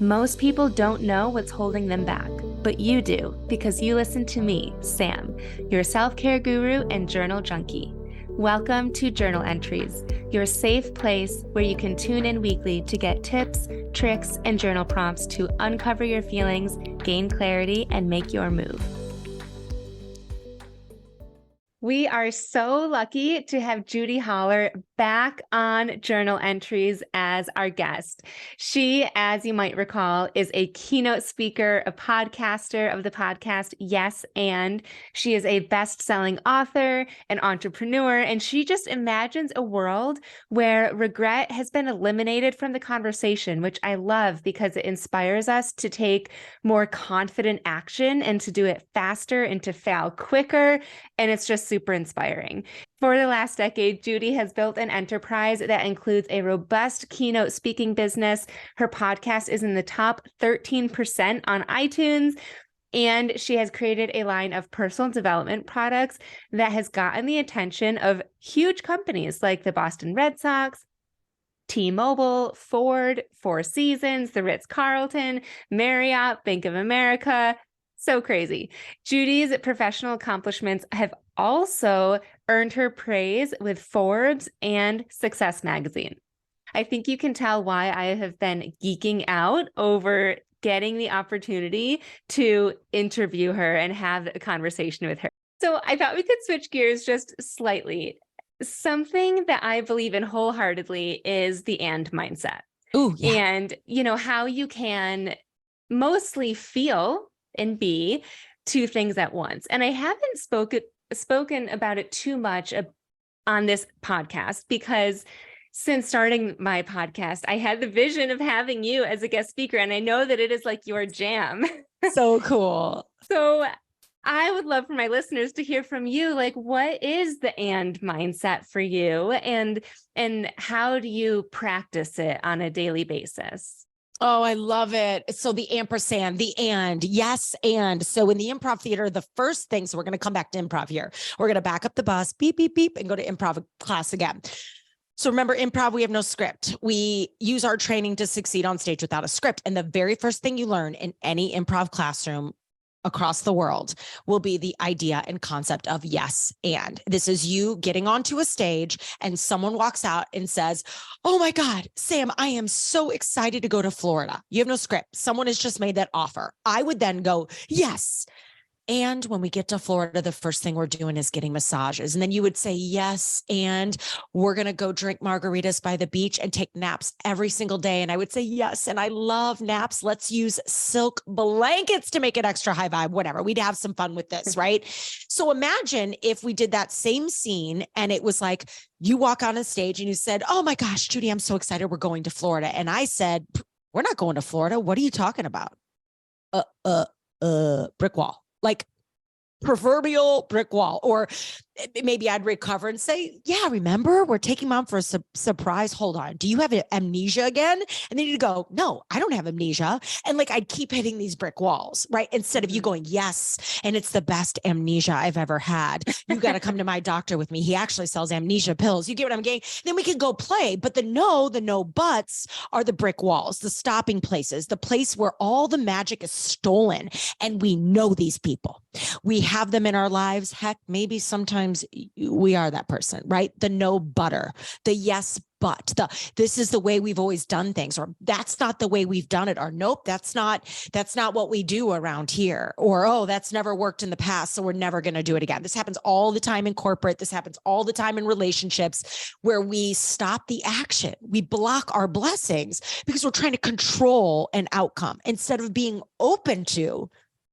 Most people don't know what's holding them back, but you do because you listen to me, Sam, your self-care guru and journal junkie. Welcome to Journal Entries, your safe place where you can tune in weekly to get tips, tricks, and journal prompts to uncover your feelings, gain clarity, and make your move. We are so lucky to have Judi Holler back on Journal Entries as our guest. She, as you might recall, is a keynote speaker, a podcaster of the podcast Yes And. She is a best-selling author, an entrepreneur, and she just imagines a world where regret has been eliminated from the conversation, which I love because it inspires us to take more confident action and to do it faster and to fail quicker. And it's just super inspiring. For the last decade, Judi has built an enterprise that includes a robust keynote speaking business. Her podcast is in the top 13% on iTunes. And she has created a line of personal development products that has gotten the attention of huge companies like the Boston Red Sox, T-Mobile, Ford, Four Seasons, the Ritz-Carlton, Marriott, Bank of America. So crazy. Judi's professional accomplishments have also earned her praise with Forbes and Success Magazine. I think you can tell why I have been geeking out over getting the opportunity to interview her and have a conversation with her. So I thought we could switch gears just slightly. Something that I believe in wholeheartedly is the and mindset. Ooh, yeah. And, how you can mostly feel and be two things at once. And I haven't spoken about it too much on this podcast because since starting my podcast, I had the vision of having you as a guest speaker. And I know that it is like your jam. So cool. So I would love for my listeners to hear from you. Like, what is the and mindset for you? And how do you practice it on a daily basis? Oh, I love it. So the ampersand, the and, yes, and. So in the improv theater, the first thing, so we're going to come back to improv here. We're going to back up the bus, beep, beep, beep, and go to improv class again. So remember, improv, we have no script. We use our training to succeed on stage without a script. And the very first thing you learn in any improv classroom across the world will be the idea and concept of yes and. This is you getting onto a stage and someone walks out and says, "Oh my God, Sam, I am so excited to go to Florida." You have no script. Someone has just made that offer. I would then go, "Yes. And when we get to Florida, the first thing we're doing is getting massages." And then you would say, "Yes. And we're going to go drink margaritas by the beach and take naps every single day." And I would say, "Yes. And I love naps. Let's use silk blankets to make it extra high vibe," whatever. We'd have some fun with this, right? So imagine if we did that same scene and it was like, you walk on a stage and you said, "Oh my gosh, Judi, I'm so excited. We're going to Florida." And I said, "We're not going to Florida. What are you talking about?" Brick wall. Like proverbial brick wall. Or maybe I'd recover and say, "Yeah, remember, we're taking mom for a surprise. Hold on. Do you have amnesia again?" And then you'd go, "No, I don't have amnesia." And like, I'd keep hitting these brick walls, right? Instead of you going, "Yes. And it's the best amnesia I've ever had. You got to come to my doctor with me. He actually sells amnesia pills." You get what I'm getting? Then we can go play. But the no buts are the brick walls, the stopping places, the place where all the magic is stolen. And we know these people. We have them in our lives. Heck, maybe sometimes we are that person, right? The no butter, the yes, but this is the way we've always done things, or that's not the way we've done it, or nope, that's not what we do around here, or oh, that's never worked in the past, so we're never going to do it again. This happens all the time in corporate. This happens all the time in relationships where we stop the action. We block our blessings because we're trying to control an outcome instead of being open to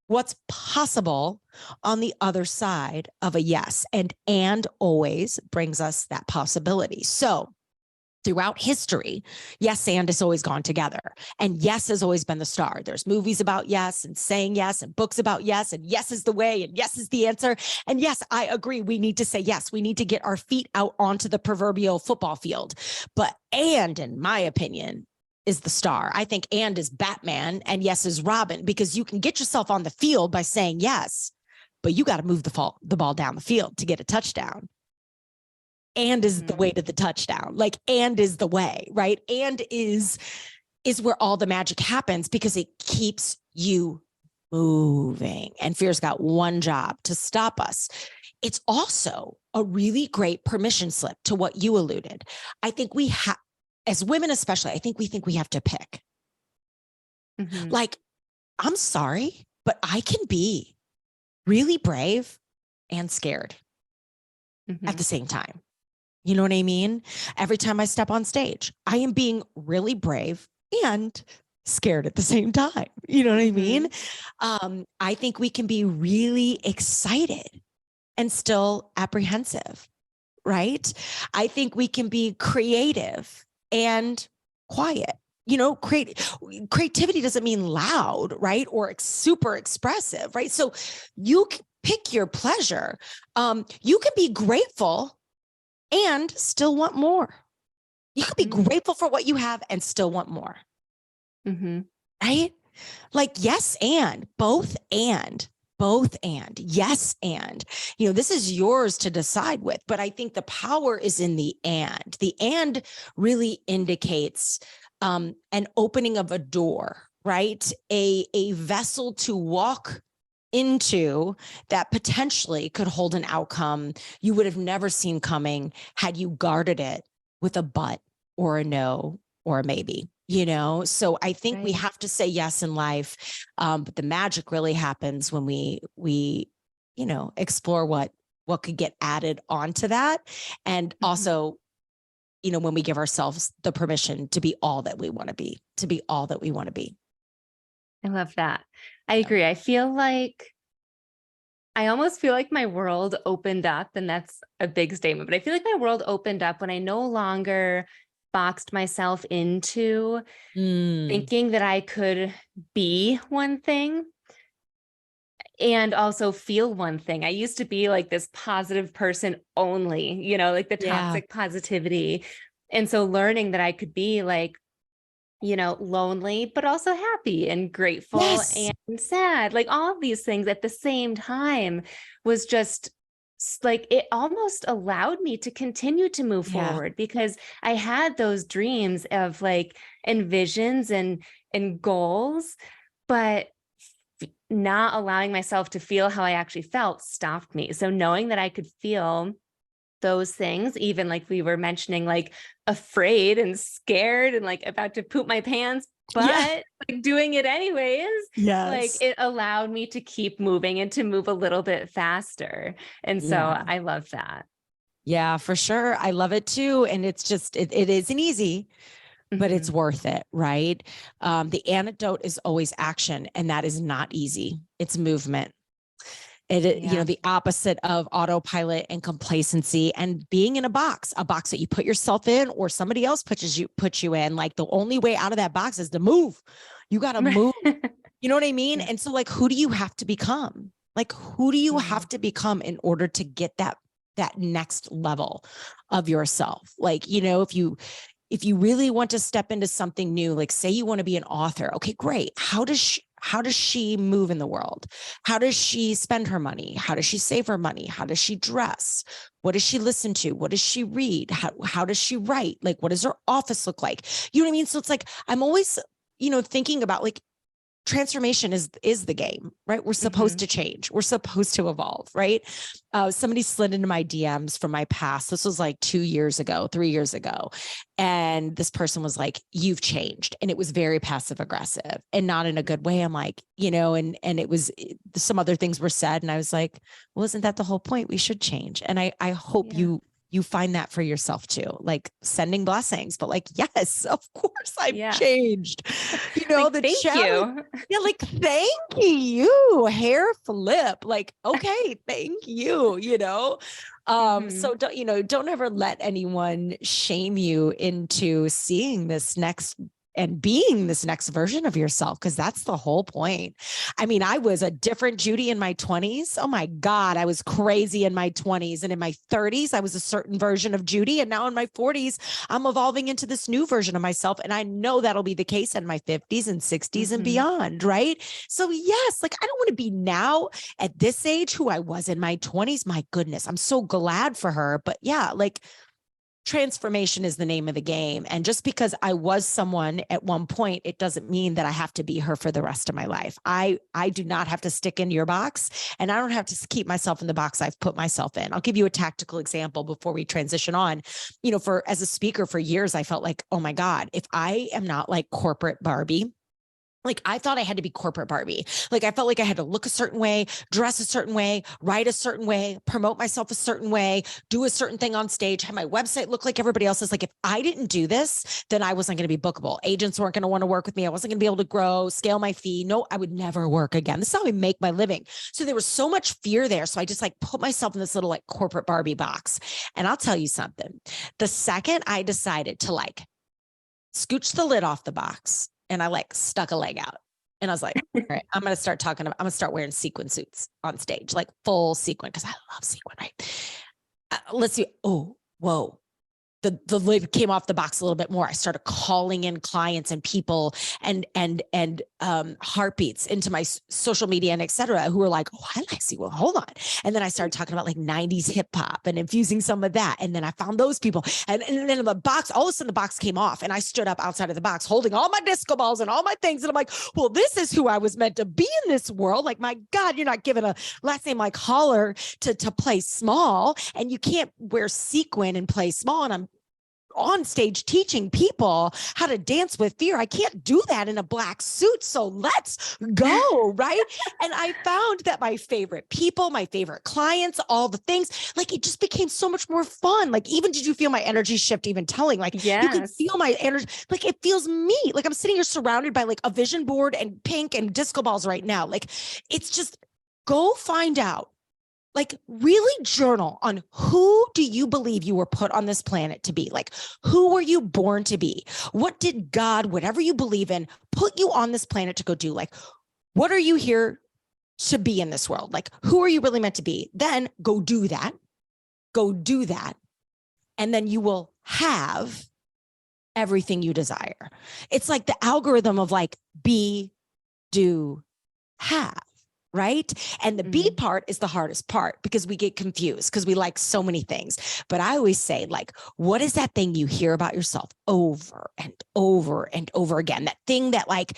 what's possible on the other side of a yes. And always brings us that possibility. So throughout history, yes and has always gone together. And yes has always been the star. There's movies about yes and saying yes and books about yes, and yes is the way and yes is the answer. And yes, I agree. We need to say yes. We need to get our feet out onto the proverbial football field. But and in my opinion, is the star. I think and is Batman and yes is Robin, because you can get yourself on the field by saying yes, but you got to move the ball down the field to get a touchdown. And is the way to the touchdown. Like, and is the way, right? And is is where all the magic happens, because it keeps you moving. And fear's got one job: to stop us. It's also a really great permission slip to what you alluded. I think we have, as women especially, I think we have to pick. Like, I'm sorry, but I can be really brave and scared at the same time. You know what I mean? Every time I step on stage, I am being really brave and scared at the same time. You know what I mean? I think we can be really excited and still apprehensive, right? I think we can be creative and quiet. You know, creativity doesn't mean loud, right? Or super expressive, right? So you can pick your pleasure. You can be grateful and still want more. You can be grateful for what you have and still want more. Right? Like, yes, and both and. Yes, and, you know, this is yours to decide with, but I think the power is in the and. The and really indicates an opening of a door, right? A vessel to walk into that potentially could hold an outcome you would have never seen coming had you guarded it with a but or a no or a maybe. You know, so I think we have to say yes in life. But the magic really happens when we, you know, explore what could get added onto that. And also, you know, when we give ourselves the permission to be all that we want to be, I love that. I agree. I almost feel like my world opened up, and that's a big statement, but I feel like my world opened up when I no longer boxed myself into thinking that I could be one thing and also feel one thing. I used to be like this positive person only, you know, like the toxic positivity. And so learning that I could be like, you know, lonely, but also happy and grateful and sad, like all of these things at the same time was just like, it almost allowed me to continue to move forward, because I had those dreams of like, and visions and goals, but not allowing myself to feel how I actually felt stopped me. So knowing that I could feel those things, even like we were mentioning, like afraid and scared and like about to poop my pants, but like doing it anyways, like it allowed me to keep moving and to move a little bit faster. And so I love that. Yeah, for sure. I love it too. And it's just, it isn't easy, but it's worth it, right? The antidote is always action, and that is not easy. It's movement. You know, the opposite of autopilot and complacency and being in a box that you put yourself in or somebody else puts you in. Like, the only way out of that box is to move. You got to move. You know what I mean? And so, like, who do you have to become? Like, who do you have to become in order to get that next level of yourself? Like, you know, if you really want to step into something new, like say you want to be an author. Okay, great. How does she move in the world? How does she spend her money? How does she save her money? How does she dress? What does she listen to? What does she read? How does she write? Like, what does her office look like? You know what I mean? So it's like, I'm always, you know, thinking about like, transformation is the game, right? We're supposed to change. We're supposed to evolve, right? Somebody slid into my DMs from my past. This was like 3 years ago. And this person was like, "You've changed." And it was very passive aggressive and not in a good way. I'm like, you know, and it was, some other things were said. And I was like, well, isn't that the whole point? We should change. And I hope you find that for yourself too, like sending blessings, but like, yes, of course I've changed, you know, like, the thank challenge. Yeah. Like, thank you, hair flip. Like, okay, thank you, you know? So don't ever let anyone shame you into seeing this next and being this next version of yourself, because that's the whole point. I mean, I was a different Judi in my 20s. Oh my God, I was crazy in my 20s. And in my 30s, I was a certain version of Judi. And now in my 40s, I'm evolving into this new version of myself. And I know that'll be the case in my 50s and 60s and beyond, right? So yes, like, I don't want to be now at this age who I was in my 20s. My goodness, I'm so glad for her. But yeah, like, transformation is the name of the game. And just because I was someone at one point, it doesn't mean that I have to be her for the rest of my life. I do not have to stick in your box, and I don't have to keep myself in the box I've put myself in. I'll give you a tactical example before we transition on. As a speaker for years, I felt like, oh my God, if I am not like corporate Barbie, like I thought I had to be corporate Barbie. Like I felt like I had to look a certain way, dress a certain way, write a certain way, promote myself a certain way, do a certain thing on stage, have my website look like everybody else's. Like if I didn't do this, then I wasn't going to be bookable. Agents weren't going to want to work with me. I wasn't going to be able to grow, scale my fee. No, I would never work again. This is how I make my living. So there was so much fear there. So I just like put myself in this little like corporate Barbie box. And I'll tell you something. The second I decided to like scooch the lid off the box, and I like stuck a leg out, and I was like, all right, I'm going to start wearing sequin suits on stage, like full sequin. Cause I love sequin, right? Let's see. Oh, whoa. The lid came off the box a little bit more. I started calling in clients and people and heartbeats into my social media and et cetera, who were like, oh, I like Sequin. Hold on. And then I started talking about like 90s hip hop and infusing some of that. And then I found those people. And then the box, all of a sudden the box came off, and I stood up outside of the box holding all my disco balls and all my things. And I'm like, well, this is who I was meant to be in this world. Like, my God, you're not giving a last name like Holler to play small, and you can't wear sequin and play small. And I'm on stage teaching people how to dance with fear. I can't do that in a black suit. So let's go. Right. And I found that my favorite people, my favorite clients, all the things, like it just became so much more fun. Like, even did you feel my energy shift even telling? Like, Yes. you can feel my energy. Like, it feels me. Like I'm sitting here surrounded by like a vision board and pink and disco balls right now. Like, it's just, go find out. Like, really journal on who do you believe you were put on this planet to be? Like, who were you born to be? What did God, whatever you believe in, put you on this planet to go do? Like, what are you here to be in this world? Like, who are you really meant to be? Then go do that. Go do that. And then you will have everything you desire. It's like the algorithm of like, be, do, have. Right. And the B part is the hardest part, because we get confused because we like so many things. But I always say, like, what is that thing you hear about yourself over and over and over again? That thing that, like,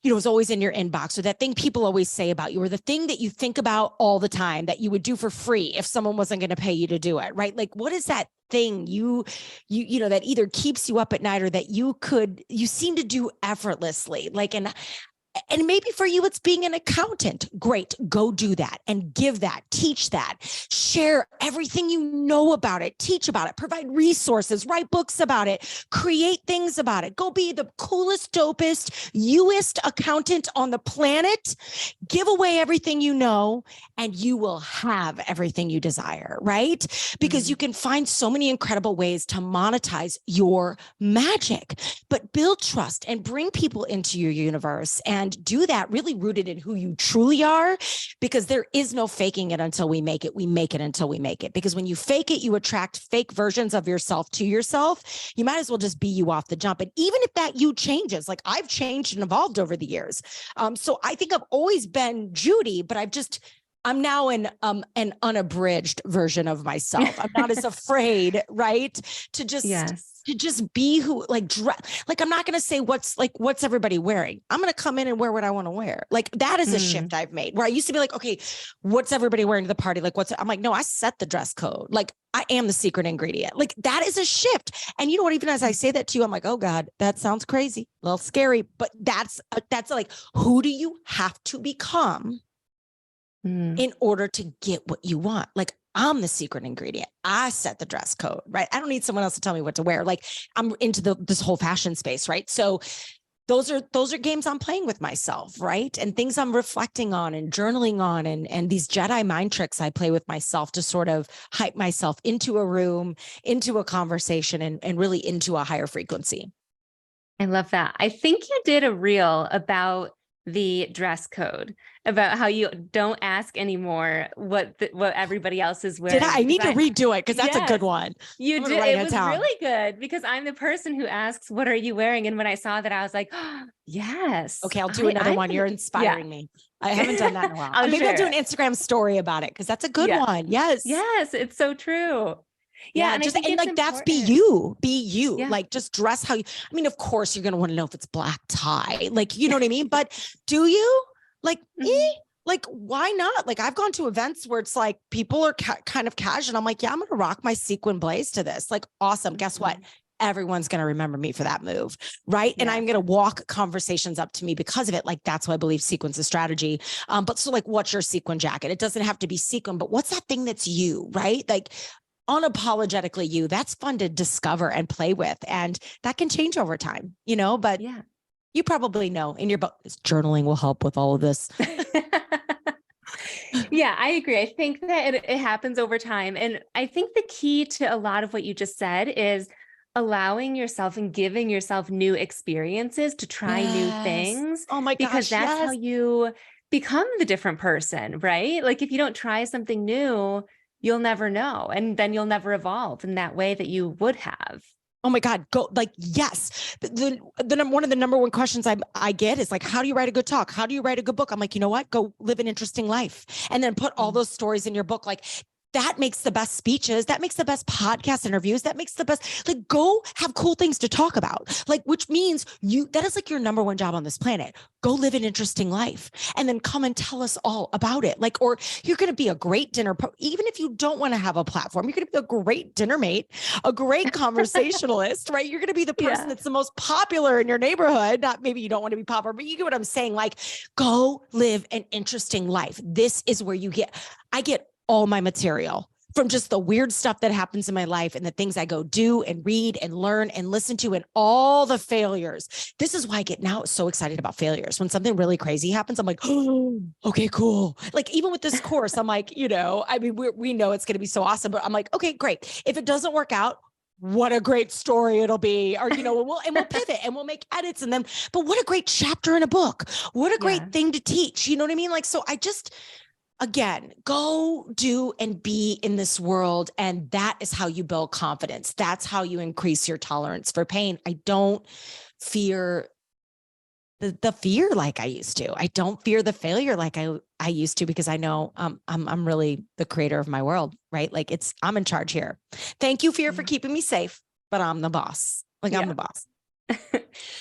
is always in your inbox, or that thing people always say about you, or the thing that you think about all the time that you would do for free if someone wasn't going to pay you to do it. Right. Like, what is that thing you that either keeps you up at night, or that you seem to do effortlessly? Like, and maybe for you, it's being an accountant. Great. Go do that and give that, teach that, share everything you know about it, teach about it, provide resources, write books about it, create things about it. Go be the coolest, dopest, youest accountant on the planet. Give away everything you know, and you will have everything you desire, right? Because you can find so many incredible ways to monetize your magic, but build trust and bring people into your universe, and do that really rooted in who you truly are, because there is no faking it until we make it. We make it until we make it. Because when you fake it, you attract fake versions of yourself to yourself. You might as well just be you off the jump. And even if that you changes, like I've changed and evolved over the years. So I think I've always been Judi, but I'm now an unabridged version of myself. I'm not as afraid, right? To just, to just be who, like, like, I'm not going to say what's everybody wearing. I'm going to come in and wear what I want to wear. Like, that is a shift I've made, where I used to be like, okay, what's everybody wearing to the party? Like, I'm like, no, I set the dress code. Like, I am the secret ingredient. Like, that is a shift. And you know what, even as I say that to you, I'm like, oh God, that sounds crazy, a little scary, but that's like, who do you have to become in order to get what you want? Like, I'm the secret ingredient. I set the dress code, right? I don't need someone else to tell me what to wear. Like, I'm into this whole fashion space, right? So those are games I'm playing with myself, right? And things I'm reflecting on and journaling on, and these Jedi mind tricks I play with myself to sort of hype myself into a room, into a conversation, and really into a higher frequency. I love that. I think you did a reel about the dress code, about how you don't ask anymore what everybody else is wearing. Did I need to redo it? Because that's a good one. You did. It was really good, because I'm the person who asks, what are you wearing? And when I saw that, I was like, oh, yes. Okay, I'll do another one. You're inspiring me. I haven't done that in a while. Maybe I'll do an Instagram story about it, because that's a good one. Yes. Yes, it's so true. Yeah. Yeah, And I just think and it's like that's be important. you. Be you. Yeah. Like just dress how you I mean, of course you're gonna want to know if it's black tie. Like, you know what I mean? But do you? Like, Mhm. like why not? Like I've gone to events where it's like people are kind of casual. I'm like, yeah, I'm gonna rock my sequin blaze to this. Like, awesome. Guess what? Mhm. Everyone's going to remember me for that move. Right. And Yeah. I'm going to walk conversations up to me because of it. Like, that's why I believe sequence is strategy. But so like, what's your sequin jacket? It doesn't have to be sequin, but what's that thing that's you, right? Like unapologetically you. That's fun to discover and play with. And that can change over time, you know, but Yeah. you probably know in your book, journaling will help with all of this. Yeah, I agree. I think that it happens over time. And I think the key to a lot of what you just said is allowing yourself and giving yourself new experiences to try new Yes. things, Oh my because gosh. that's how Yes. you become the different person, right? Like if you don't try something new, you'll never know. And then you'll never evolve in that way that you would have. Oh my God, go like, yes. One of the number one questions I get is like, how do you write a good talk? How do you write a good book? I'm like, you know what? Go live an interesting life and then put all those stories in your book. Like that makes the best speeches. That makes the best podcast interviews. That makes the best, like go have cool things to talk about. Like, which means that is like your number one job on this planet. Go live an interesting life and then come and tell us all about it. Like, or you're going to be a great even if you don't want to have a platform, you're going to be a great dinner mate, a great conversationalist, right? You're going to be the person Yeah. that's the most popular in your neighborhood. Not maybe you don't want to be popular, but you get what I'm saying. Like, go live an interesting life. This is where I get all my material from just the weird stuff that happens in my life and the things I go do and read and learn and listen to and all the failures. This is why I get now so excited about failures. When something really crazy happens, I'm like, oh, okay, cool. Like even with this course, I'm like, I mean, we know it's going to be so awesome, but I'm like, okay, great. If it doesn't work out, what a great story it'll be. Or, we'll pivot and we'll make edits and then, but what a great chapter in a book. What a Yeah. great thing to teach. You know what I mean? Like, so again, go do and be in this world. And that is how you build confidence. That's how you increase your tolerance for pain. I don't fear the fear like I used to. I don't fear the failure like I used to, because I know I'm really the creator of my world, right? Like I'm in charge here. Thank you, fear, for keeping me safe, but I'm the boss. Like I'm the boss.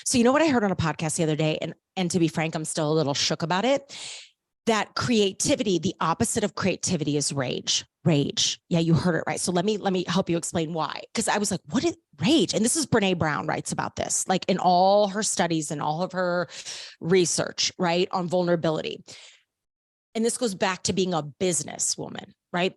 So you know what I heard on a podcast the other day, and to be frank, I'm still a little shook about it. That creativity, the opposite of creativity is rage. Rage. Yeah, you heard it right. So let me help you explain why. Because I was like, what is rage? And this is Brene Brown writes about this, like in all her studies and all of her research, right, on vulnerability. And this goes back to being a businesswoman, right?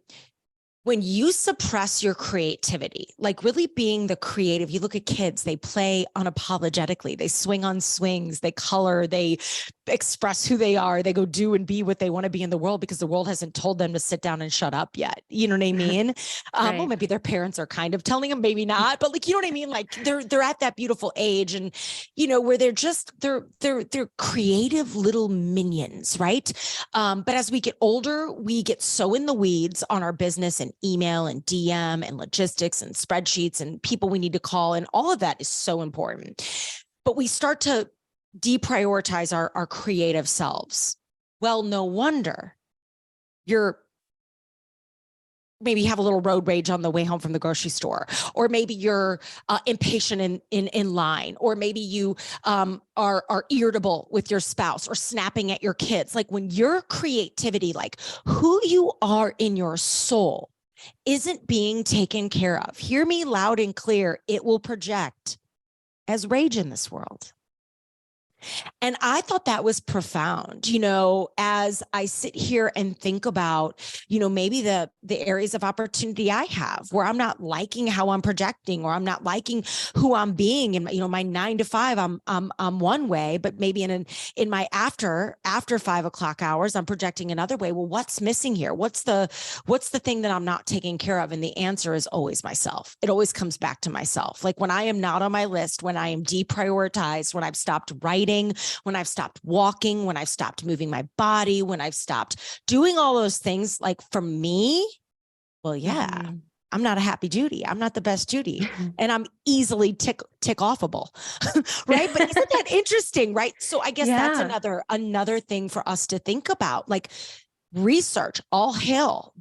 When you suppress your creativity, like really being the creative, you look at kids, they play unapologetically, they swing on swings, they color, they express who they are, they go do and be what they want to be in the world because the world hasn't told them to sit down and shut up yet. You know what I mean? Right. Well, maybe their parents are kind of telling them, maybe not, but like, you know what I mean? Like they're at that beautiful age and, where they're creative little minions, right? But as we get older, we get so in the weeds on our business and email and DM and logistics and spreadsheets and people we need to call. And all of that is so important. But we start to deprioritize our creative selves. Well, no wonder you're maybe have a little road rage on the way home from the grocery store, or maybe you're impatient in line, or maybe you are irritable with your spouse or snapping at your kids. Like when your creativity, like who you are in your soul, isn't being taken care of, hear me loud and clear, it will project as rage in this world. And I thought that was profound, as I sit here and think about, maybe the areas of opportunity I have where I'm not liking how I'm projecting, or I'm not liking who I'm being. And, my 9 to 5, I'm one way, but maybe in my after 5 o'clock hours, I'm projecting another way. Well, what's missing here? What's the thing that I'm not taking care of? And the answer is always myself. It always comes back to myself. Like when I am not on my list, when I am deprioritized, when I've stopped writing, when I've stopped walking, when I've stopped moving my body, when I've stopped doing all those things, like for me, well, yeah, I'm not a happy Judi. I'm not the best Judi. And I'm easily tick offable. Right. But isn't that interesting? Right. So I guess that's another thing for us to think about, like research, all hail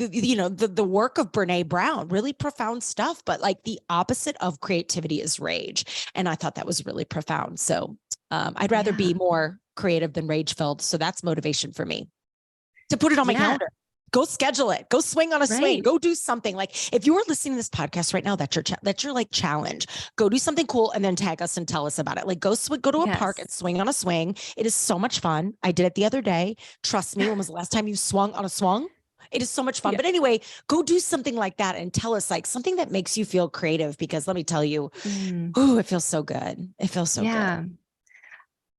the work of Brene Brown, really profound stuff, but like the opposite of creativity is rage. And I thought that was really profound. So I'd rather be more creative than rage filled. So that's motivation for me to put it on my calendar. Go schedule it. Go swing on a swing. Go do something. Like if you are listening to this podcast right now, that's your like challenge. Go do something cool and then tag us and tell us about it. Like go to a park and swing on a swing. It is so much fun. I did it the other day. Trust me. When was the last time you swung on a swung? It is so much fun. But anyway, go do something like that and tell us like something that makes you feel creative, because let me tell you, it feels so good. It feels so good.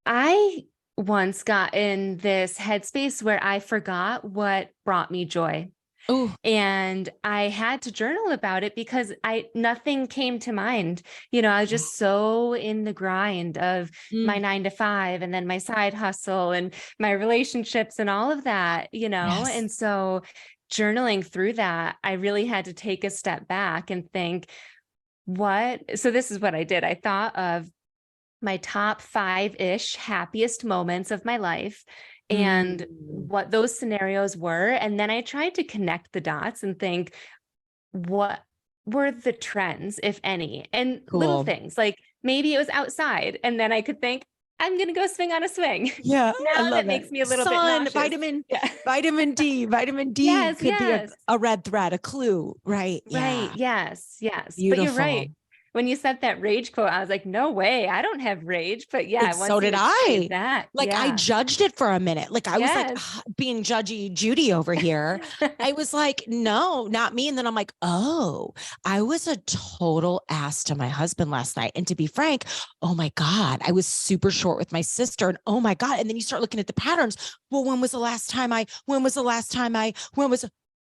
I once got in this headspace where I forgot what brought me joy. Oh, and I had to journal about it because nothing came to mind. I was just so in the grind of my 9 to 5 and then my side hustle and my relationships and all of that, and so journaling through that, I really had to take a step back and think, so this is what I did. I thought of my top 5-ish happiest moments of my life and what those scenarios were. And then I tried to connect the dots and think, what were the trends, if any, and little things like maybe it was outside. And then I could think, I'm going to go swing on a swing. Yeah. Now that makes me a little bit nauseous. Vitamin D yes, could be a red thread, a clue. Right. Right. Yes. Beautiful. But you're right. When you said that rage quote, I was like, no way, I don't have rage. But so did I. I judged it for a minute. Like I was like being judgy Judi over here. I was like, no, not me. And then I'm like, oh, I was a total ass to my husband last night. And to be frank, oh my God, I was super short with my sister. And oh my God. And then you start looking at the patterns. Well, when was the last time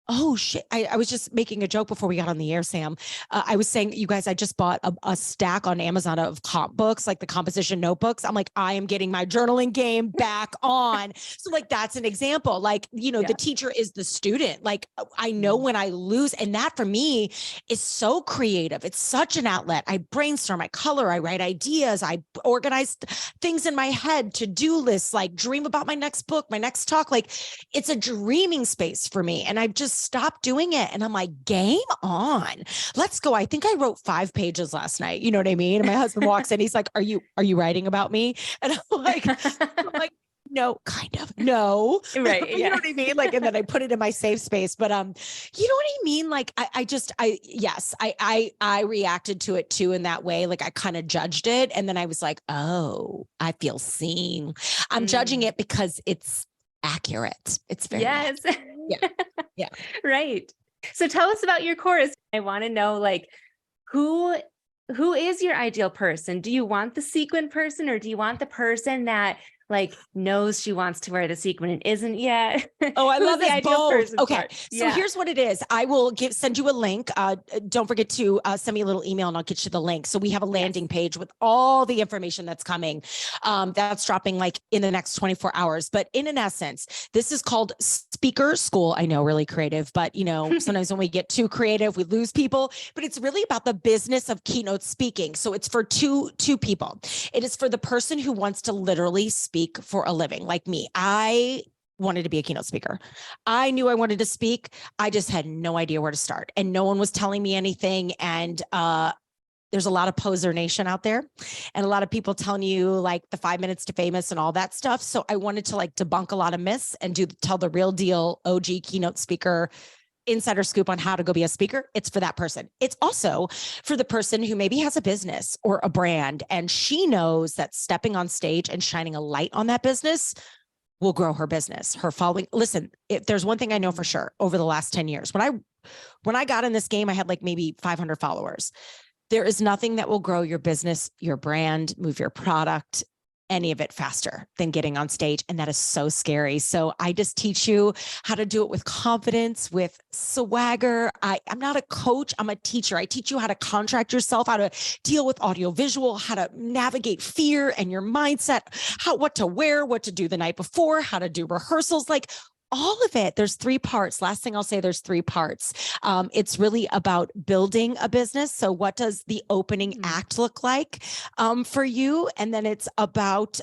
oh shit. I was just making a joke before we got on the air, Sam. I was saying, you guys, I just bought a stack on Amazon of comp books, like the composition notebooks. I'm like, I am getting my journaling game back on. So like, that's an example. Like, the teacher is the student. Like I know when I lose, and that for me is so creative. It's such an outlet. I brainstorm, I color, I write ideas, I organize things in my head, to-do lists, like dream about my next book, my next talk. Like it's a dreaming space for me. And I've just stopped doing it. And I'm like, game on, let's go. I think I wrote 5 pages last night. You know what I mean? And my husband walks in, he's like, are you writing about me? And I'm like, no, kind of, no. Right. You know what I mean? Like, and then I put it in my safe space, but, you know what I mean? Like, I reacted to it too in that way. Like I kind of judged it. And then I was like, oh, I feel seen. I'm judging it because it's accurate. It's very accurate. Yeah. Right. So tell us about your course. I want to know, like, who is your ideal person? Do you want the sequin person, or do you want the person that like knows she wants to wear the sequin and isn't yet? Oh, I love it both. Okay. Part? So here's what it is. I will send you a link. Don't forget to send me a little email and I'll get you the link. So we have a landing page with all the information that's coming. That's dropping like in the next 24 hours. But in essence, this is called Speaker School. I know, really creative, but sometimes when we get too creative, we lose people, but it's really about the business of keynote speaking. So it's for two people. It is for the person who wants to literally speak for a living, like me. I wanted to be a keynote speaker. I knew I wanted to speak. I just had no idea where to start, and no one was telling me anything. And there's a lot of poser nation out there, and a lot of people telling you like the 5 minutes to famous and all that stuff. So I wanted to like debunk a lot of myths and tell the real deal OG keynote speaker insider scoop on how to go be a speaker. It's for that person. It's also for the person who maybe has a business or a brand, and she knows that stepping on stage and shining a light on that business will grow her business, her following. Listen, if there's one thing I know for sure over the last 10 years, when I got in this game, I had like maybe 500 followers. There is nothing that will grow your business, your brand, move your product, any of it faster than getting on stage. And that is so scary. So I just teach you how to do it with confidence, with swagger. I'm not a coach. I'm a teacher. I teach you how to contract yourself, how to deal with audiovisual, how to navigate fear and your mindset, what to wear, what to do the night before, how to do rehearsals, like all of it. There's 3 parts. Last thing I'll say, there's 3 parts. It's really about building a business. So what does the opening act look like for you? And then it's about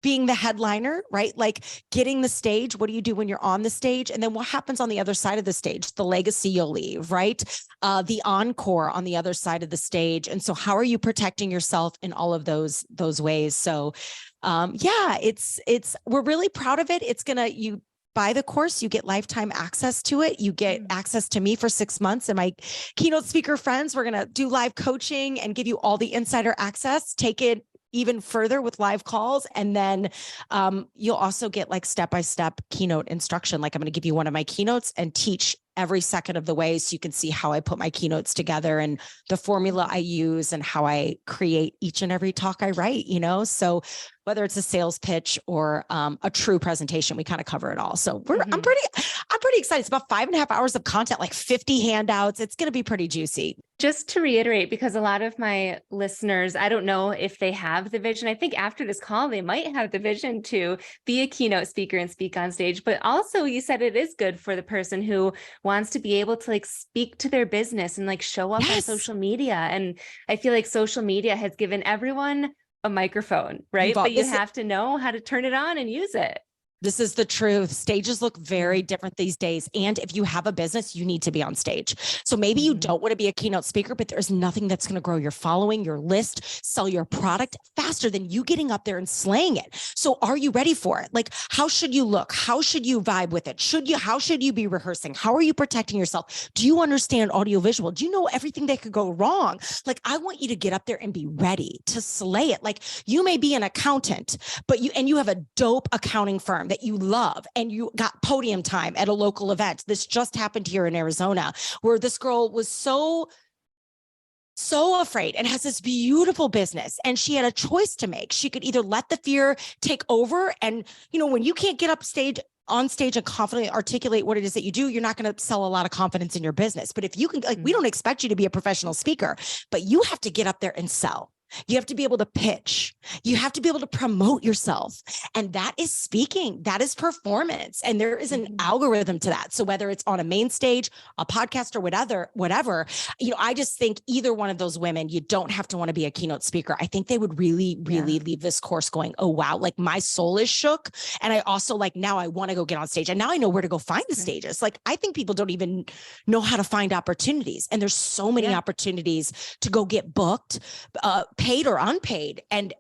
being the headliner, right? Like getting the stage. What do you do when you're on the stage? And then what happens on the other side of the stage? The legacy you'll leave, right? The encore on the other side of the stage. And so how are you protecting yourself in all of those ways? So yeah, we're really proud of it. You buy the course, you get lifetime access to it. You get access to me for 6 months and my keynote speaker friends. We're going to do live coaching and give you all the insider access, take it even further with live calls. And then you'll also get like step-by-step keynote instruction. Like I'm going to give you one of my keynotes and teach every second of the way so you can see how I put my keynotes together and the formula I use and how I create each and every talk I write, So whether it's a sales pitch or a true presentation, we kind of cover it all. So I'm pretty excited. It's about 5.5 hours of content, like 50 handouts. It's going to be pretty juicy. Just to reiterate, because a lot of my listeners, I don't know if they have the vision. I think after this call, they might have the vision to be a keynote speaker and speak on stage. But also you said it is good for the person who wants to be able to like speak to their business and like show up on social media. And I feel like social media has given everyone a microphone, right? But you have to know how to turn it on and use it. This is the truth. Stages look very different these days. And if you have a business, you need to be on stage. So maybe you don't want to be a keynote speaker, but there's nothing that's going to grow your following, your list, sell your product faster than you getting up there and slaying it. So are you ready for it? Like, how should you look? How should you vibe with it? How should you be rehearsing? How are you protecting yourself? Do you understand audiovisual? Do you know everything that could go wrong? Like, I want you to get up there and be ready to slay it. Like, you may be an accountant, but you have a dope accounting firm that you love and you got podium time at a local event. This just happened here in Arizona where this girl was so afraid and has this beautiful business and she had a choice to make. She could either let the fear take over and, when you can't get on stage and confidently articulate what it is that you do, you're not going to sell a lot of confidence in your business. But if you can, we don't expect you to be a professional speaker, but you have to get up there and sell. You have to be able to pitch. You have to be able to promote yourself. And that is speaking. That is performance. And there is an algorithm to that. So whether it's on a main stage, a podcast or whatever, I just think either one of those women, you don't have to want to be a keynote speaker. I think they would really leave this course going, oh, wow, like my soul is shook. And I also now I want to go get on stage and now I know where to go find the stages. Like, I think people don't even know how to find opportunities. And there's so many opportunities to go get booked, paid or unpaid, and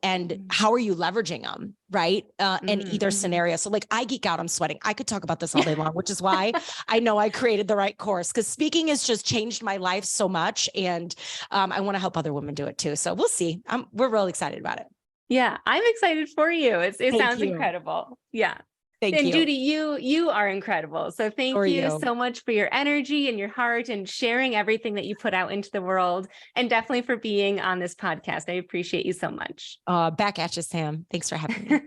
how are you leveraging them, right? In either scenario. So I geek out, I'm sweating. I could talk about this all day long, which is why I know I created the right course, because speaking has just changed my life so much. And I want to help other women do it too. So we'll see. We're really excited about it. Yeah, I'm excited for you. It sounds incredible. Yeah. Thank you. Judi, you are incredible. So thank you so much for your energy and your heart and sharing everything that you put out into the world, and definitely for being on this podcast. I appreciate you so much. Back at you, Sam. Thanks for having me.